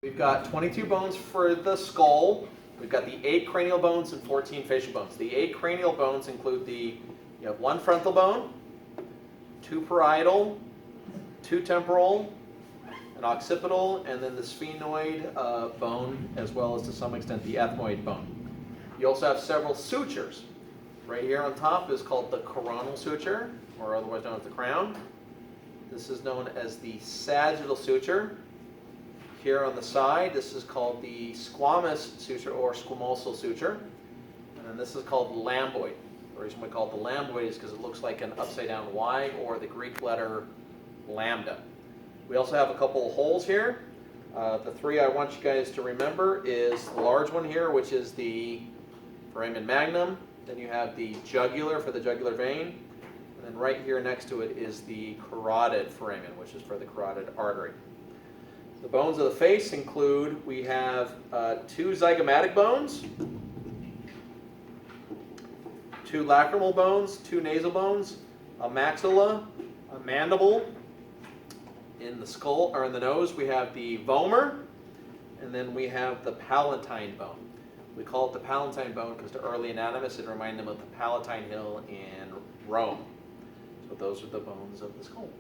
We've got 22 bones for the skull. We've got the 8 cranial bones and 14 facial bones. The 8 cranial bones include you have 1 frontal bone, 2 parietal, 2 temporal, an occipital, and then the sphenoid bone, as well as to some extent the ethmoid bone. You also have several sutures. Right here on top is called the coronal suture, or otherwise known as the crown. This is known as the sagittal suture. Here on the side, this is called the squamous suture or squamosal suture. And then this is called lambdoid. The reason we call it the lambdoid is because it looks like an upside down Y or the Greek letter lambda. We also have a couple of holes here. The 3 I want you guys to remember is the large one here, which is the foramen magnum. Then you have the jugular for the jugular vein. And then right here next to it is the carotid foramen, which is for the carotid artery. The bones of the face include, we have 2 zygomatic bones, 2 lacrimal bones, 2 nasal bones, a maxilla, a mandible. In the skull, or in the nose, we have the vomer, and then we have the palatine bone. We call it the palatine bone because to early anatomists it reminded them of the Palatine Hill in Rome. So those are the bones of the skull.